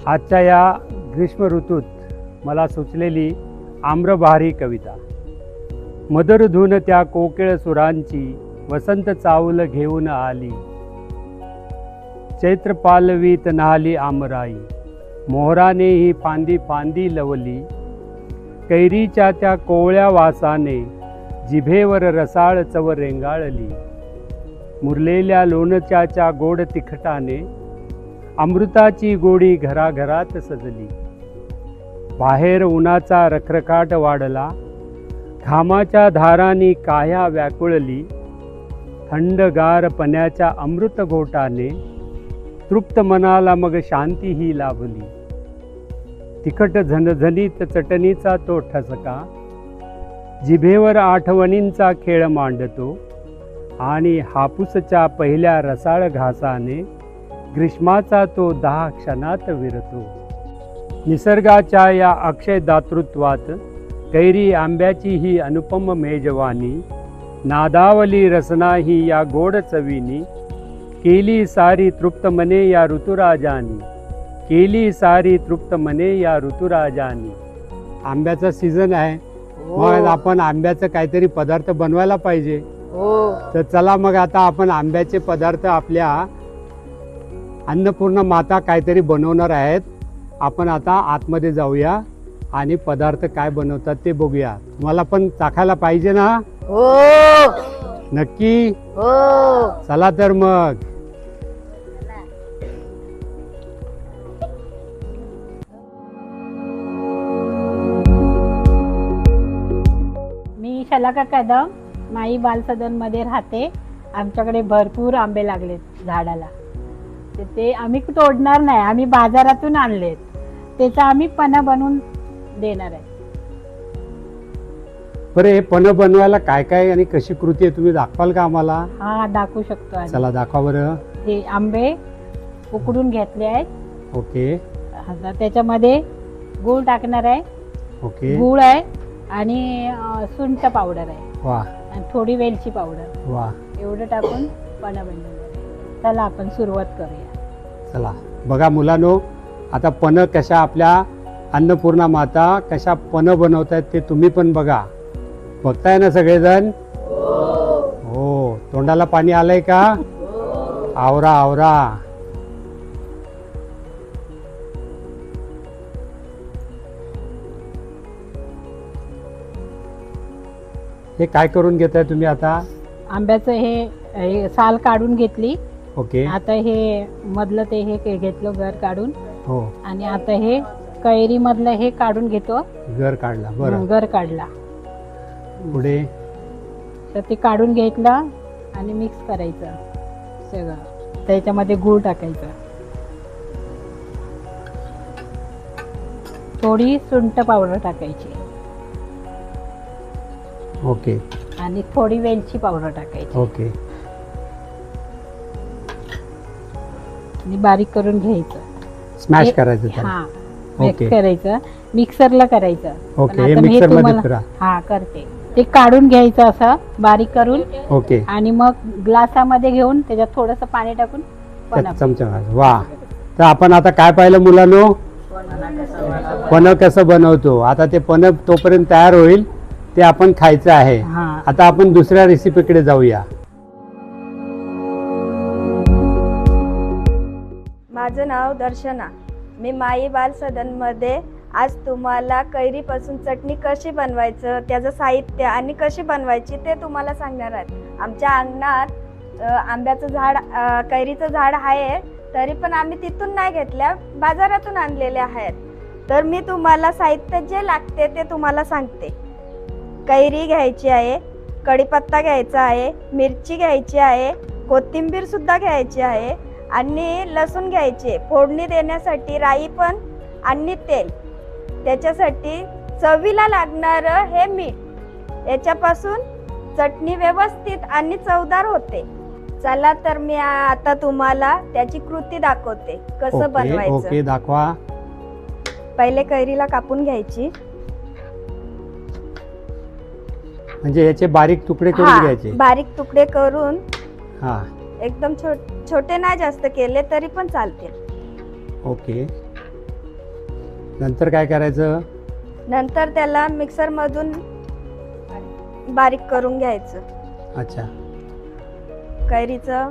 आजच्या या ग्रीष्म ऋतूत मला सुचलेली आम्रबहारी कविता। मधुर धून त्या कोकिळ सुरांची वसंत चावल घेऊन आली। चैत्र पालवीत न्हाली आमराई, मोहराने ही फांदी फांदी लवली। कैरीच्या त्या कोवळ्या वासाने जिभेवर रसाळ चव रेंगाळली। मुरलेल्या लोणच्याच्या गोड तिखटाने अमृताची गोडी घराघरात सजली। बाहेर उन्हाचा रखरखाट वाढला, घामाच्या धारांनी काया व्याकुळली। थंडगार पण्याच्या अमृत घोटाने तृप्त मनाला मग शांती ही लाभली। तिखट झणझणीत चटणीचा तो ठसका जिभेवर आठवणींचा खेळ मांडतो। आणि हापूसच्या पहिल्या रसाळ घासाने ग्रीष्माचा तो 10 क्षणात विरतो। निसर्गाच्या या अक्षय दातृत्वात कैरी आंब्याची ही अनुपम मेजवानी। नादावली रसना ही या गोड चवीनी, केली सारी तृप्त मने या ऋतुराजानी। केली सारी तृप्त मने या ऋतुराजानी। आंब्याचा सीझन आहे, मग आपण आंब्याचं काहीतरी पदार्थ बनवायला पाहिजे। तर चला मग आता आपण आंब्याचे पदार्थ आपल्या अन्नपूर्णा माता काहीतरी बनवणार आहेत। आपण आता आतमध्ये जाऊया आणि पदार्थ काय बनवतात ते बघूया। तुम्हाला पण चाखायला पाहिजे ना? हो नक्की? हो। चला तर मग। मी शलाका कदम, माई बालसदन मध्ये राहते। आमच्याकडे भरपूर आंबे लागलेत झाडाला। ते आम्ही तोडणार नाही, आम्ही बाजारातून आणलेत। त्याचा आम्ही पन्हा बनवून देणार आहे। बरं, हे पन्ह बनवायला काय काय आणि कशी कृती आहे तुम्ही दाखवाल का आम्हाला? हा, दाखवू शकतो आम्ही। चला दाखवा बरं। हे आंबे उकडून घेतले आहेत। ओके। आता त्याच्यामध्ये गूळ टाकणार आहे। ओके। गूळ आहे आणि सुंठ पावडर आहे। वा। आणि थोडी वेलची पावडर। वा। एवढं टाकून पन्हा बनवणार। चला आपण सुरुवात करूया। चला बघा मुलांनो, आता पन्ह कशा आपल्या अन्नपूर्णा माता कशा पन्ह बनवतायत ते तुम्ही पण बघा। बघताय ना सगळेजण? हो। तोंडाला पाणी आलंय का? आवरा आवरा। हे काय करून घेताय तुम्ही आता? आंब्याचं हे साल काढून घेतली। ओके। आता हे मधलं ते हे घेतलं गर काढून। हो। आणि आता हे कैरी मधलं हे काढून घेतो। गर काढला? बरं। गर काढला। पुढे? तर ते काढून घेतलं आणि मिक्स करायचं सगळं। त्याच्यामध्ये गूळ टाकायचं, थोडी सुंठ पावडर टाकायची। ओके। आणि थोडी वेलची पावडर टाकायची। ओके। आणि बारीक करून घ्यायचं। स्मॅश करायचं त्याला? हा, ओके। मिक्स करायचं, मिक्सरला करायचं। ओके। पण हे आता मी मिक्सर मध्ये तुम्हाला- करा? हा, करते। ते काढून घ्यायचं असं बारीक करून। ओके। आणि मग ग्लासामध्ये घेऊन त्याच्यात थोडंसं पाणी टाकून पन्हा. चमचा घालायचा। वा। तर आपण आता काय पाहिलं मुलांनो? पन्ह कसं बनवतो। आता ते पन्ह तोपर्यंत तयार होईल ते आपण खायचं आहे। हा। आता आपण दुसऱ्या रेसिपीकडे जाऊया। माझं नाव दर्शना। मी माई बाल सदनमध्ये आज तुम्हाला कैरीपासून चटणी कशी बनवायचं, त्याचं साहित्य आणि कशी बनवायची ते तुम्हाला सांगणार आहे। आमच्या अंगणात आंब्याचं झाड, कैरीचं झाड आहे, तरी पण आम्ही तिथून नाही घेतल्या, बाजारातून आणलेले आहेत। तर मी तुम्हाला साहित्य जे लागते ते तुम्हाला सांगते। कैरी घ्यायची आहे, कढीपत्ता घ्यायचा आहे, मिरची घ्यायची आहे, कोथिंबीर सुद्धा घ्यायची आहे आणि लसूण घ्यायचे, फोडणी देण्यासाठी राई पण आणि तेल, त्याच्यासाठी चवीला लागणारं हे मीठ, याच्यापासून चटणी व्यवस्थित आणि चवदार होते. चला तर मी आता तुम्हाला त्याची कृती दाखवते कसं बनवायचं. ओके, दाखवा. पहिले कैरीला कापून घ्यायची. म्हणजे याचे बारीक तुकडे करून हा, घ्यायचे. बारीक तुकडे करून हा, एकदम छोटे नाही जास्त केले तरी पण चालतील. ओके. नंतर काय करायचं? नंतर त्याला मिक्सर मधून बारीक करून घ्यायचं. अच्छा. कैरीचं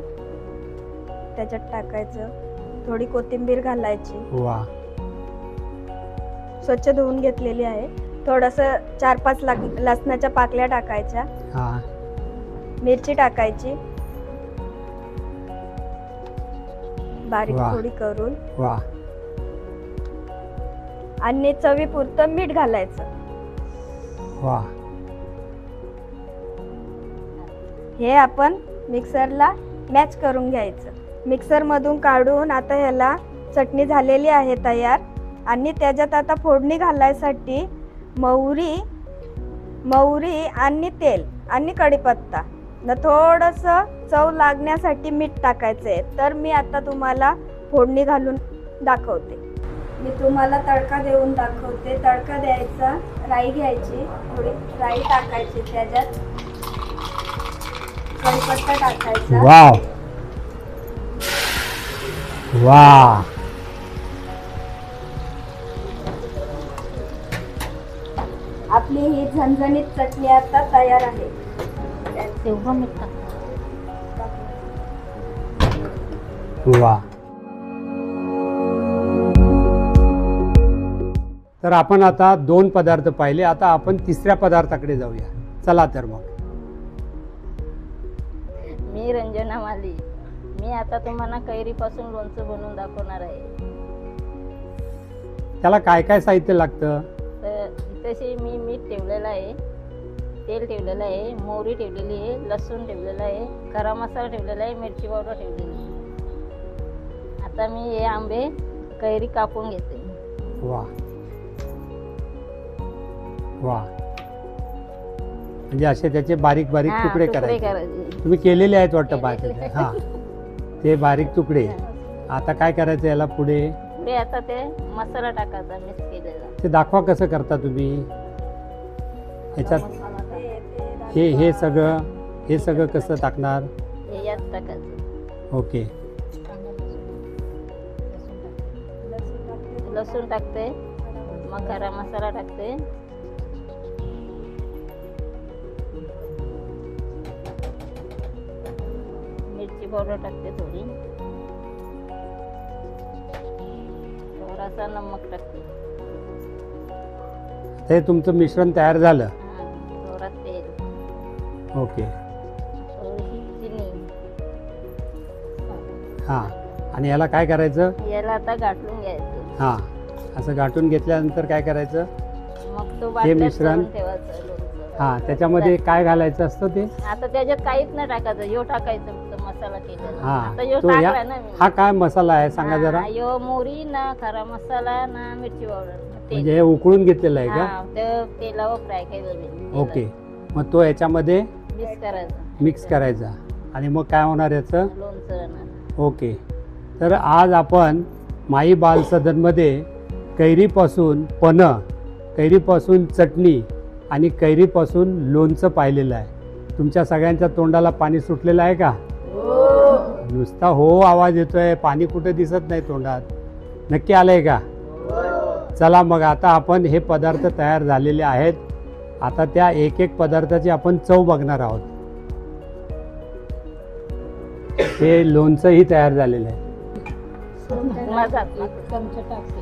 त्याच्यात टाकायचं, थोडी कोथिंबीर घालायची, वा. स्वच्छ धुवून घेतलेली आहे. थोडस 4-5 लसणाच्या पाकल्या टाकायच्या, हा, मिरची टाकायची बारीक वा. थोडी करून, वा. आणि चवीपुरतं मीठ घालायचं. वा. हे आपण मिक्सरला मॅच करून घ्यायचं. मिक्सर मधून काढून आता ह्याला चटणी झालेली आहे तयार. आणि त्याच्यात आता फोडणी घालायसाठी मोहरी आणि तेल आणि कढीपत्ता न थोडस चव लागण्यासाठी मीठ टाकायचंय. तर मी आता तुम्हाला फोडणी घालून दाखवते. मी तुम्हाला तडका देऊन दाखवते. तडका द्यायचा, राई घ्यायची, थोडी राई टाकायची, त्याच्यात कढीपत्ता टाकायचा. वाव. वा. आपली ही झणझणीत चटणी आता तयार आहे. तेव्हा मीठ टाक. वा. तर आपण आता 2 पदार्थ पाहिले. आता आपण तिसऱ्या पदार्थाकडे जाऊया. चला तर मग. मी रंजना माली. मी आता तुम्हाला कैरीपासून लोणचं बनवून दाखवणार आहे. त्याला काय काय साहित्य लागतं? तर इथेशी मी मीठ ठेवलेलं आहे, तेल ठेवलेलं आहे, मोहरी ठेवलेली आहे, लसूण ठेवलेला आहे, खडा मसाला ठेवलेला आहे, मिरची पावडर ठेवलेली आहे. आता मी हे आंबे कैरी कापून घेते. वा. वा. म्हणजे असे त्याचे बारीक बारीक हा, तुकडे तुकडे करायचे. करायचे. तुम्ही केलेले आहेत वाटतं केलेले. बारीक. हा, ते बारीक तुकडे. आता काय करायचं याला पुढे? पुढे आता ते मसाला टाकायचा मिक्स केलेला. ते दाखवा कसं करता तुम्ही याच्यात. हे सगळं कसं टाकणार? हे यात टाकायचं. ओके. लसूण टाकते, मग खडा मसाला टाकते, मिरची पावडर टाकते, थोडी थोडासा नमक टाकते. हे तुमचं मिश्रण तयार झालं. हा, थोडा तेल, ओके. थोडीशी चिनी. हां. आणि याला काय करायचं? याला आता गाठून घ्यायचं. हां, असं गाठून घेतल्यानंतर काय करायचं? मग तो बाटल्यात मिश्रण? भरून ठेवायचं लोणचं. हां, त्याच्यामध्ये काय घालायचं असतं ते? आता त्याच्यात काहीच नाही टाकायचं, यो टाकायचं फक्त मसाला केलेला. हां, आता यो तो टाकला ना मी. हा काय मसाला आहे सांगा जरा. हा, यो मोहरी ना खडा मसाला ना मिरची पावडर, तेल. म्हणजे हे उकळून घेतलेलं आहे का? हा, ते तेलावर फ्राय केलेलं. ओके. मग तो याच्यामध्ये मिक्स करायचं. मिक्स करायचा आणि मग काय होणार याचं? लोणचं होणार. ओके. तर आज आपण माई बाल सदनमध्ये कैरीपासून पन्ह, कैरीपासून चटणी आणि कैरीपासून लोणचं पाहिलेलं आहे. तुमच्या सगळ्यांच्या तोंडाला पाणी सुटलेलं आहे का? नुसता हो आवाज येतोय, पाणी कुठे दिसत नाही तोंडात. नक्की आलंय का? चला मग आता आपण हे पदार्थ तयार झालेले आहेत. आता त्या एक एक पदार्थाची आपण चव बघणार आहोत. हे लोणचंही तयार झालेलं आहे. चमचा टाकते.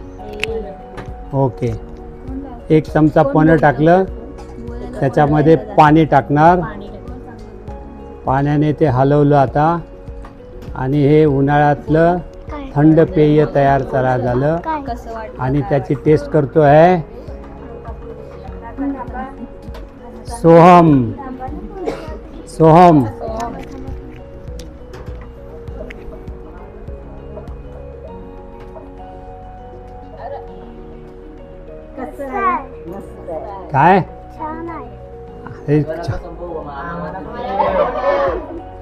ओके. 1 चमचा पन्ह टाकलं, त्याच्यामध्ये पाणी टाकणार. पाण्याने ते हलवलं आता आणि हे उन्हाळ्यातलं थंड पेय तयार झालं आणि त्याची टेस्ट करतो आहे सोहम. सोहम काय हे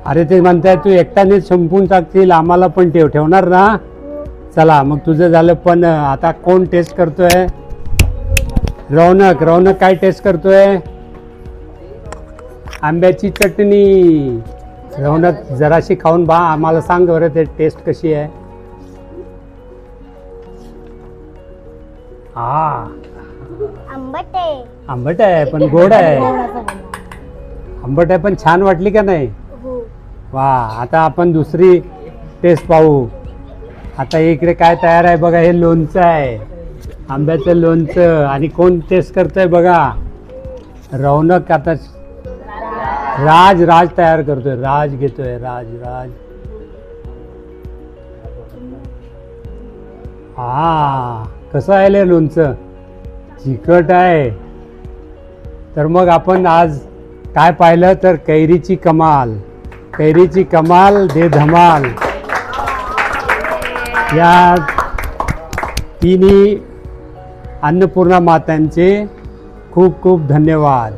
अरे ते म्हणताय तू एकट्यानेच संपून टाकतील, आम्हाला पण ठेवणार ना. चला मग तुझं झालं. पण आता कोण टेस्ट करतोय? रौनक. रौनक काय टेस्ट करतोय? आंब्याची चटणी. रौनक जराशी खाऊन बा, आम्हाला सांग बरं ते टेस्ट कशी आहे. हा आंबट आहे पण गोड आहे. आंबट आहे पण छान वाटली का नाही? वा. आता आपण दुसरी टेस्ट पाहू. आता इकडे काय तयार आहे बघा. हे लोणचं आहे, आंब्याचं लोणचं. आणि कोण टेस्ट करतोय बघा? रौनक. आता राज तयार करतोय. राज घेतोय. राज. हा कसं आहे लोणचं? चिकट आहे. तर मग आपण आज काय पाहिलं तर कैरीची कमाल दे धमाल. या तिन्ही अन्नपूर्णा मातांचे खूप खूप धन्यवाद.